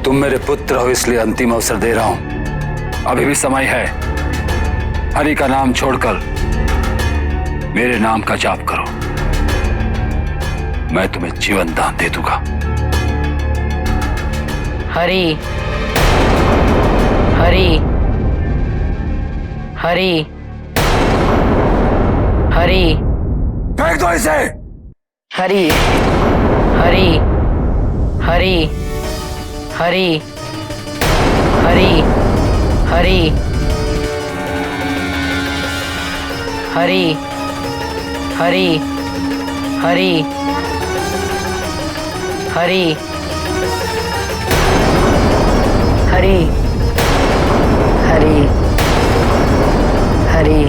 तुम मेरे पुत्र हो इसलिए अंतिम अवसर दे रहा हूं। अभी भी समय है। हरि का नाम छोड़कर मेरे नाम का जाप करो। मैं तुम्हें जीवन दान दे दूंगा। हरि हरि हरि हरि। फेंक दो इसे। हरि हरि हरि हरि हरि हरि हरि हरि हरि हरि हरि हरि हरि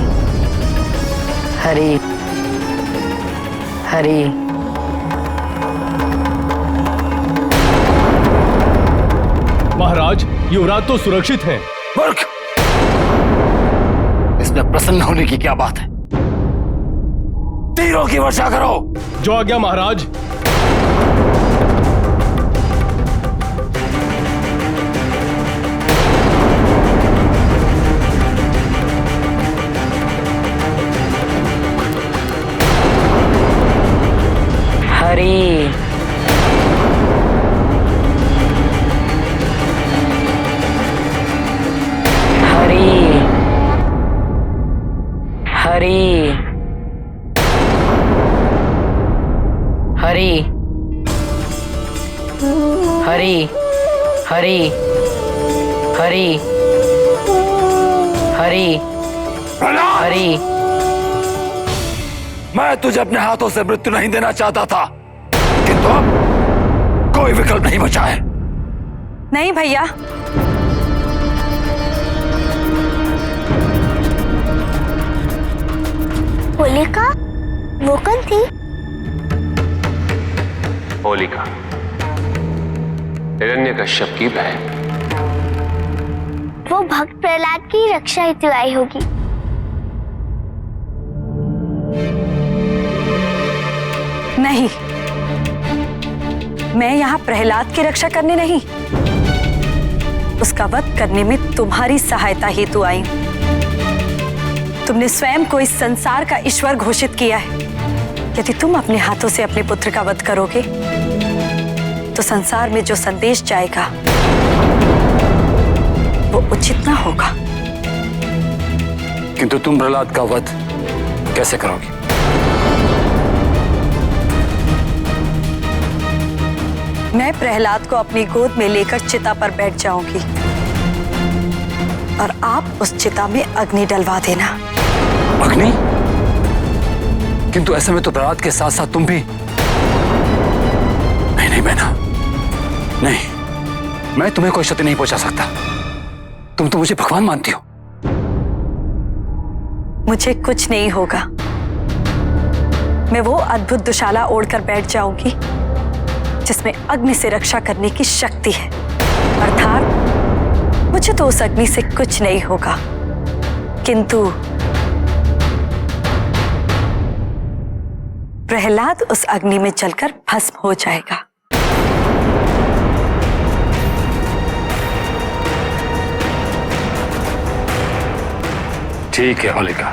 हरि हरि। महाराज, युवराज तो सुरक्षित हैं। मूर्ख! इसमें प्रसन्न होने की क्या बात है? तीरों की वर्षा करो। जो आज्ञा महाराज। हरि हरि हरि हरि हरि हरि हरि हरि हरि। मैं तुझे अपने हाथों से मृत्यु नहीं देना चाहता था, किंतु अब कोई विकल्प नहीं बचा है। नहीं भैया, होलिका वो कौन थी? होलिका हिरण्यकश्यप की बहन। वो भक्त प्रहलाद की रक्षा हेतु आई होगी। नहीं, मैं यहाँ प्रहलाद की रक्षा करने नहीं, उसका वध करने में तुम्हारी सहायता हेतु आई हूं। तुमने स्वयं को इस संसार का ईश्वर घोषित किया है। यदि तुम अपने हाथों से अपने पुत्र का वध करोगे तो संसार में जो संदेश जाएगा वो उचित ना होगा। किंतु तुम प्रहलाद का वध कैसे करोगी? मैं प्रहलाद को अपनी गोद में लेकर चिता पर बैठ जाऊंगी और आप उस चिता में अग्नि डलवा देना। अग्नि? किंतु ऐसे में तो प्रहलाद के साथ साथ तुम भी। नहीं नहीं बहना, नहीं, मैं तुम्हें कोई क्षति नहीं पहुंचा सकता। तुम तो मुझे भगवान मानती हो। मुझे कुछ नहीं होगा। मैं वो अद्भुत दुशाला ओढ़कर बैठ जाऊंगी जिसमें अग्नि से रक्षा करने की शक्ति है, अर्थात मुझे तो उस अग्नि से कुछ नहीं होगा, किंतु प्रहलाद उस अग्नि में जलकर भस्म हो जाएगा। ठीक है होलिका,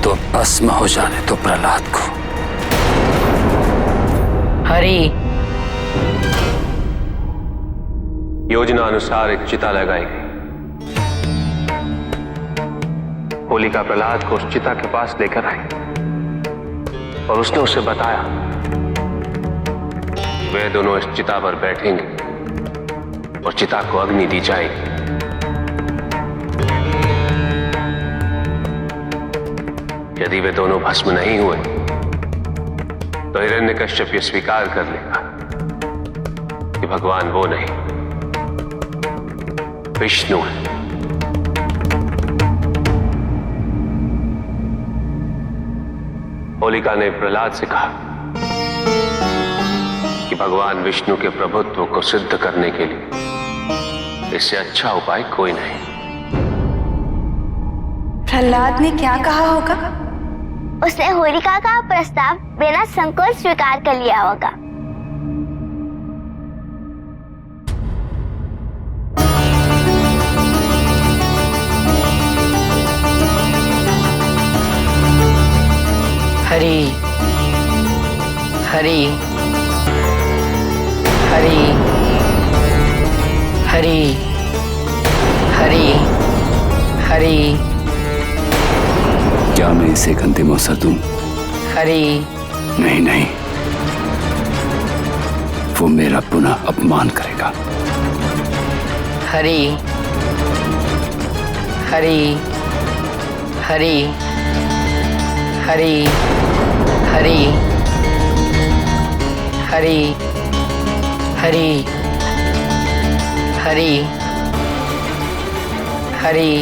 तो भस्म हो जाने तो प्रहलाद को। हरि योजना अनुसार एक चिता लगाई गई। होलिका प्रहलाद को उस चिता के पास लेकर आई और उसने उसे बताया वे दोनों इस चिता पर बैठेंगे और चिता को अग्नि दी जाएगी। यदि वे दोनों भस्म नहीं हुए तो हिरण्यकश्यप ये स्वीकार कर लेगा कि भगवान वो नहीं, विष्णु है। होलिका ने प्रहलाद से कहा कि भगवान विष्णु के प्रभुत्व को सिद्ध करने के लिए इससे अच्छा उपाय कोई नहीं। प्रहलाद ने क्या कहा होगा? उसने होलिका का प्रस्ताव बिना संकोच स्वीकार कर लिया होगा। हरि हरि हरि हरि हरि क्या मैं इसे एक अंतिम अवसर दूं? हरि नहीं नहीं, वो मेरा पुनः अपमान करेगा। हरि हरि हरि हरि हरि हरि हरि हरि हरि हरि हरि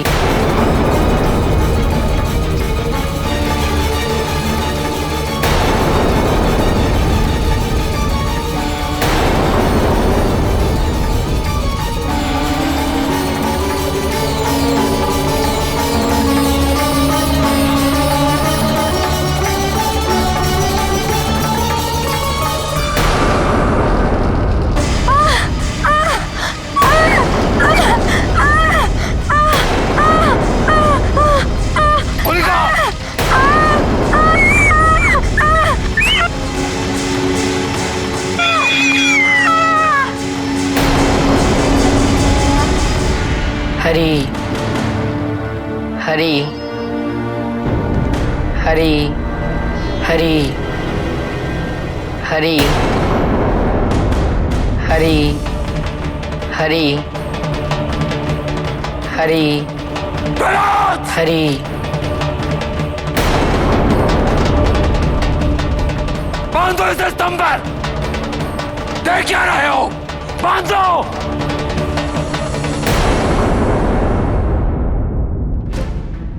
हरि हरि हरि हरि हरि हरि हरि बांधो इसे स्तंभ पर। देख क्या रहे हो? बांधो।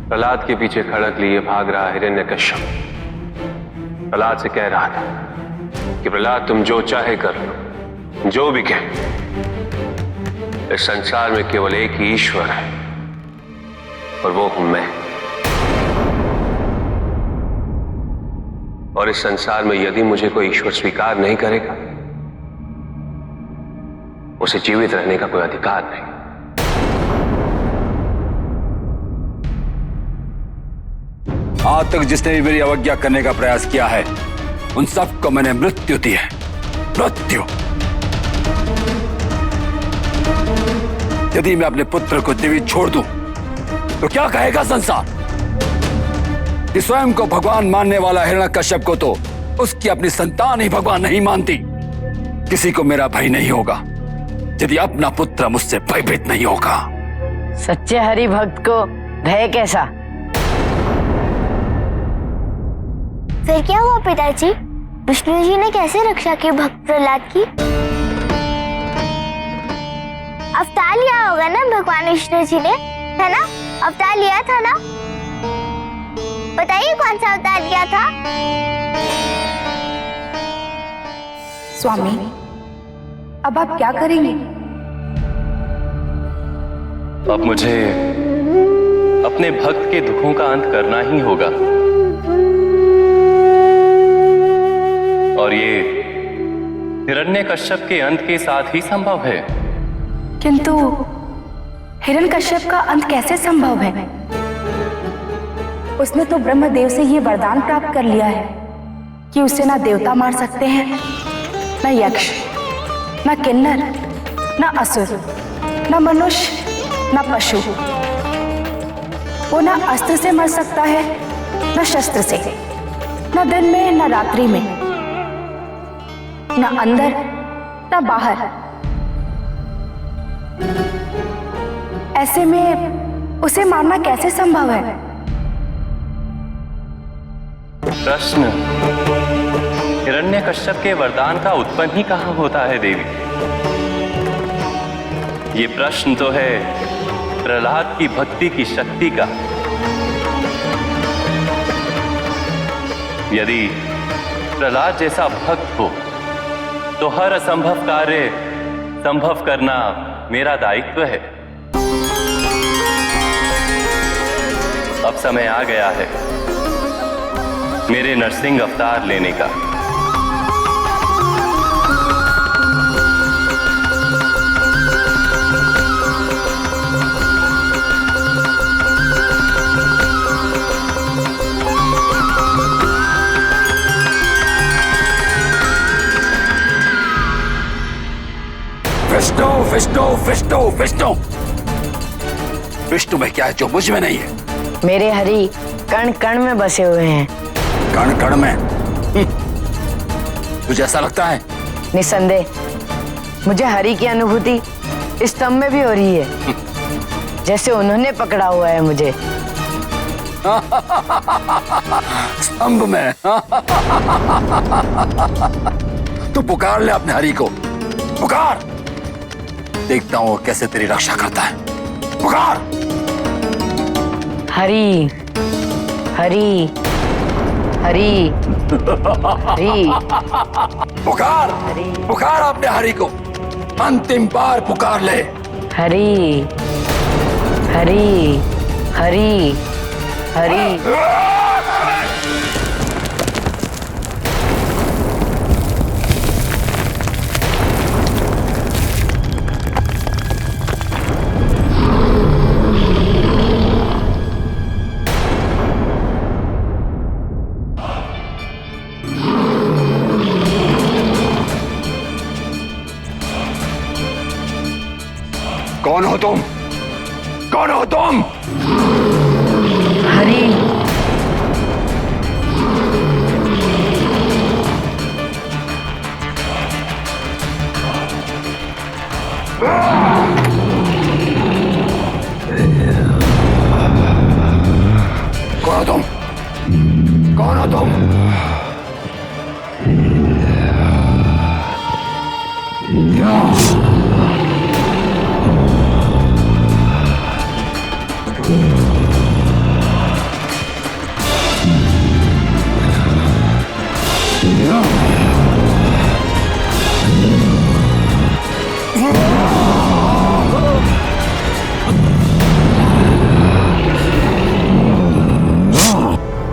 प्रहलाद के पीछे खड़क लिए भाग रहा हिरण्यकश्यप प्रहलाद से कह रहा था कि प्रहलाद तुम जो चाहे कर लो, जो भी कहे। इस संसार में केवल एक ही ईश्वर है और वो हूं मैं। और इस संसार में यदि मुझे कोई ईश्वर स्वीकार नहीं करेगा, उसे जीवित रहने का कोई अधिकार नहीं। आज तक जिसने भी मेरी अवज्ञा करने का प्रयास किया है, उन सबको मैंने मृत्यु दी है। मृत्यु। यदि मैं अपने पुत्र को जीवित छोड़ दूं, तो क्या कहेगा संसार? कि स्वयं को भगवान मानने वाला हिरण्यकश्यप को तो उसकी अपनी संतान ही भगवान नहीं मानती। किसी को मेरा भय नहीं होगा यदि अपना पुत्र मुझसे भयभीत नहीं होगा। सच्चे हरि भक्त को भय कैसा? फिर क्या हुआ पिताजी? विष्णु जी ने कैसे रक्षा की भक्त प्रहलाद की? अवतार लिया होगा ना भगवान विष्णु जी ने, है ना? अवतार लिया था ना? बताइए कौन सा अवतार लिया था? स्वामी, अब आप क्या करेंगे? अब मुझे अपने भक्त के दुखों का अंत करना ही होगा। और ये हिरण्यकश्यप के अंत के साथ ही संभव है। किंतु हिरण्यकश्यप का अंत कैसे संभव है? उसने तो ब्रह्मदेव से ये वरदान प्राप्त कर लिया है कि उसे ना देवता मार सकते हैं, न यक्ष, न किन्नर, न असुर, न मनुष्य, न पशु। वो न अस्त्र से मर सकता है, न शस्त्र से, न दिन में न रात्रि में, न अंदर न बाहर। ऐसे में उसे मारना कैसे संभव है? प्रश्न हिरण्यकश्यप के वरदान का उत्पन्न ही कहां होता है देवी? ये प्रश्न तो है प्रहलाद की भक्ति की शक्ति का। यदि प्रहलाद जैसा भक्त हो तो हर असंभव कार्य संभव करना मेरा दायित्व है। अब समय आ गया है मेरे नरसिंह अवतार लेने का। विष्णु विष्णु विष्णु विष्णु विष्णु में क्या है जो मुझ में नहीं है? मेरे हरि कण कण में बसे हुए हैं। कण कण में? तुझे ऐसा लगता है? निसंदेह मुझे हरि की अनुभूति स्तंभ में भी हो रही है, जैसे उन्होंने पकड़ा हुआ है मुझे। स्तंभ में? तू पुकार ले अपने हरि को, पुकार। देखता हूं कैसे तेरी रक्षा करता है। पुकार। हरि हरि हरि हरि। पुकार पुकार अपने हरि को, अंतिम बार पुकार ले। हरि हरि हरि हरि। कौन हो तुम? कौन हो तुम? हरि कौन हो तुम? कौन हो तुम?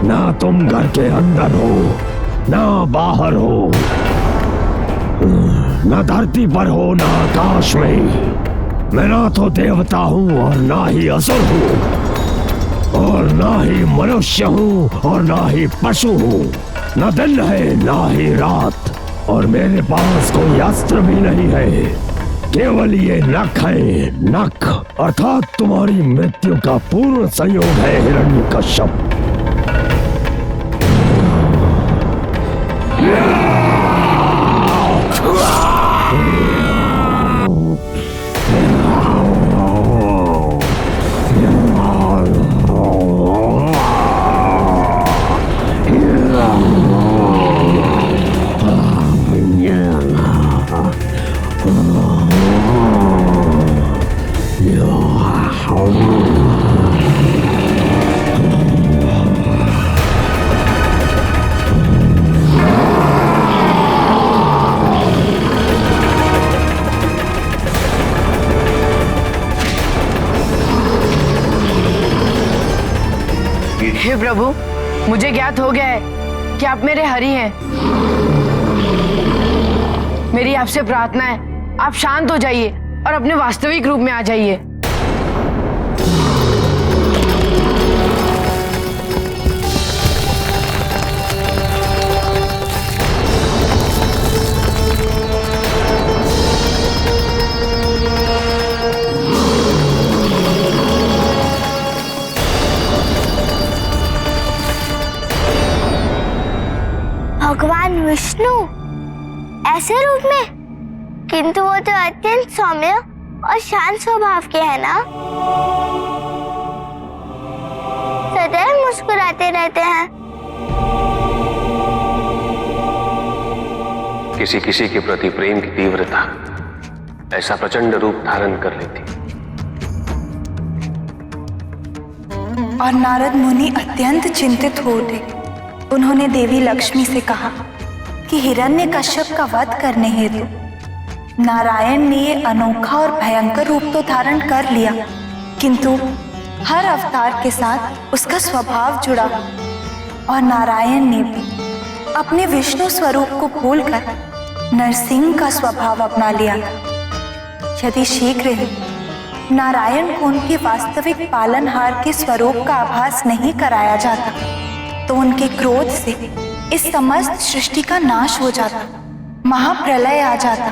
ना तुम घर के अंदर हो, ना बाहर हो, ना धरती पर हो, ना आकाश में। मैं ना तो देवता हूँ और ना ही असुर हूँ, और ना ही मनुष्य हूँ और ना ही पशु हूँ। न दिन है ना ही रात, और मेरे पास कोई अस्त्र भी नहीं है। केवल ये नख है, नख अर्थात तुम्हारी मृत्यु का पूर्ण संयोग है हिरण्यकश्यप। हे प्रभु, मुझे ज्ञात हो गया है कि आप मेरे हरि हैं। मेरी आपसे प्रार्थना है, आप शांत हो जाइए और अपने वास्तविक रूप में आ जाइए। भगवान विष्णु ऐसे रूप में? किंतु वो तो अत्यंत सौम्य और शांत स्वभाव के हैं ना। सदैव मुस्कुराते रहते हैं। किसी किसी के प्रति प्रेम की तीव्रता ऐसा प्रचंड रूप धारण कर लेती। और नारद मुनि अत्यंत चिंतित हो उठे। उन्होंने देवी लक्ष्मी से कहा कि हिरण्यकश्यप का वध करने हेतु नारायण ने ये अनोखा और भयंकर रूप तो धारण कर लिया, किंतु हर अवतार के साथ उसका स्वभाव जुड़ा और नारायण ने भी अपने विष्णु स्वरूप को भूलकर नरसिंह का स्वभाव अपना लिया। यदि शीघ्र ही नारायण को उनके वास्तविक पालनहार के स्वरूप का आभास नहीं कराया जाता तो उनके क्रोध से इस समस्त सृष्टि का नाश हो जाता, महाप्रलय आ जाता